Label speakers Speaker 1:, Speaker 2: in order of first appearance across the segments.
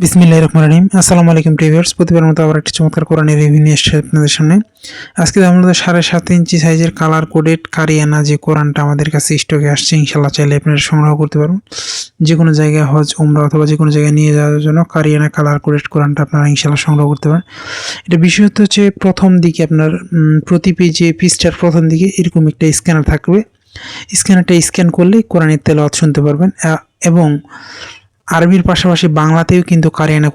Speaker 1: বিসমিল্লাহির রহমানির রহিম। আসসালামু আলাইকুম ভিউয়ার্স, প্রতিবারের মতো আবার একটি চমৎকার কোরআনের রিভিউ নিয়ে এসেছি আপনাদের সামনে। আজকে আমাদের 7.5 ইঞ্চি সাইজের কালার কোডেড কারিয়ানা যে কোরআনটা আমাদের কাছে স্টকে আসছে, ইনশাআল্লাহ চাইলে আপনারা সংগ্রহ করতে পারবেন। যে কোনো জায়গায় হজ, উমরা অথবা যে কোনো জায়গায় নিয়ে যাওয়ার জন্য কারিয়ানা কালার কোডেড কোরআনটা আপনারা ইনশাআল্লাহ সংগ্রহ করতে পারেন। এটা বিশেষত হচ্ছে প্রথম দিকে আপনার প্রতি পৃষ্ঠার প্রথম দিকে এরকম একটা স্ক্যানার থাকবে। স্ক্যানারটা স্ক্যান করলে কোরআনের তেলাওয়াত শুনতে পারবেন এবং আরবির পাশাপাশি বাংলাতেও কিন্তু কারিয়ানা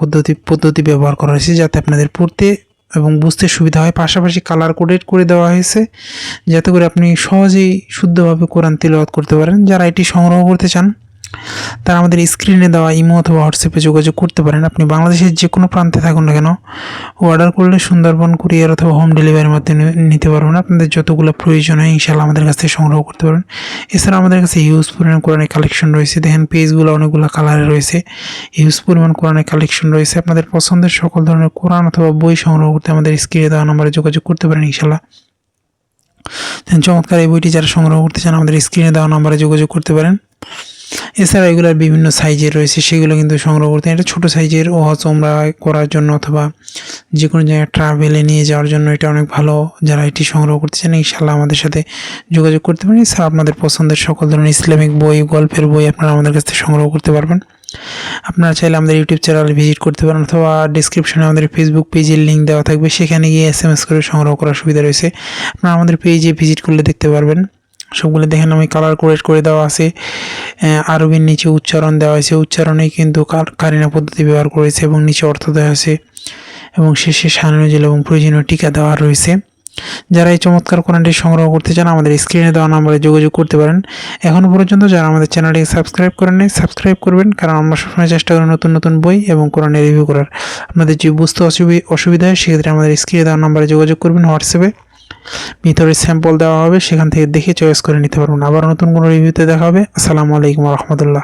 Speaker 1: পদ্ধতি ব্যবহার করা হয়েছে, যাতে আপনাদের পড়তে এবং বুঝতে সুবিধা হয়। পাশাপাশি কালার কোডেড করে দেওয়া হয়েছে, যাতে করে আপনি সহজেই শুদ্ধভাবে কোরআন তিলাওয়াত করতে পারেন। যারা এটি সংগ্রহ করতে চান তারা আমাদের স্ক্রিনে দেওয়া ইমো অথবা হোয়াটসঅ্যাপে যোগাযোগ করতে পারেন। আপনি বাংলাদেশের যে কোনো প্রান্তে থাকুন না কেন, অর্ডার করলে সুন্দরবন কুরিয়ার অথবা হোম ডেলিভারির মাধ্যমে নিতে পারবেন। আপনাদের যতগুলো প্রয়োজন হয় ইনশাআল্লাহ আমাদের কাছ থেকে সংগ্রহ করতে পারেন। এছাড়া আমাদের কাছে হিউজ পরিমাণ কোরআনের কালেকশন রয়েছে। দেখেন পেজগুলো অনেকগুলো কালারে রয়েছে, হিউজ পরিমাণ কোরআনের কালেকশন রয়েছে। আপনাদের পছন্দের সকল ধরনের কোরআন অথবা বই সংগ্রহ করতে আমাদের স্ক্রিনে দেওয়া নাম্বারে যোগাযোগ করতে পারেন ইনশাআল্লাহ। চমৎকার এই বইটি যারা সংগ্রহ করতে চান আমাদের স্ক্রিনে দেওয়া নাম্বারে যোগাযোগ করতে পারেন। এছাড়া এগুলোর বিভিন্ন সাইজের রয়েছে, সেগুলো কিন্তু সংগ্রহ করতে। এটা ছোটো সাইজের হজ উমরা করার জন্য অথবা যে কোনো জায়গায় ট্রাভেলে নিয়ে যাওয়ার জন্য এটা অনেক ভালো। যারা এটি সংগ্রহ করতে চান ইনশাআল্লাহ আমাদের সাথে যোগাযোগ করতে পারেন। এছাড়া আপনাদের পছন্দের সকল ধরনের ইসলামিক বই, গল্পের বই আপনারা আমাদের কাছ থেকে সংগ্রহ করতে পারবেন। আপনারা চাইলে আমাদের ইউটিউব চ্যানেল ভিজিট করতে পারেন অথবা ডিসক্রিপশনে আমাদের ফেসবুক পেজের লিঙ্ক দেওয়া থাকবে, সেখানে গিয়ে SMS করে সংগ্রহ করার সুবিধা রয়েছে। আপনারা আমাদের পেজে ভিজিট করলে দেখতে পারবেন। সবগুলো দেখেন আমি কালার কোডেড করে দেওয়া আছে, আরবির নিচে উচ্চারণ দেওয়া হয়েছে, উচ্চারণে কিন্তু কারিনা পদ্ধতি ব্যবহার করেছে এবং নিচে অর্থ দেওয়া আছে এবং শেষে শানুজুল এবং প্রয়োজনীয় টিকা দেওয়া রয়েছে। যারা এই চমৎকার কোরআনটি সংগ্রহ করতে চান আমাদের স্ক্রিনে দেওয়া নাম্বারে যোগাযোগ করতে পারেন। এখনও পর্যন্ত যারা আমাদের চ্যানেলটিকে সাবস্ক্রাইব করেন নাই, সাবস্ক্রাইব করবেন, কারণ আমরা সবসময় চেষ্টা করি নতুন নতুন বই এবং কোরআনের রিভিউ করার। আপনাদের যে বুঝতে অসুবিধা হয় সেক্ষেত্রে আমাদের স্ক্রিনে দেওয়া নাম্বারে যোগাযোগ করবেন। হোয়াটসঅ্যাপে ভিতরে স্যাম্পল দেওয়া হবে, সেখান থেকে দেখে চয়েস করে নিতে পারবেন। আবার নতুন কোনো রিভিউতে দেখা হবে। আসসালামু আলাইকুম ওয়া রাহমাতুল্লাহ।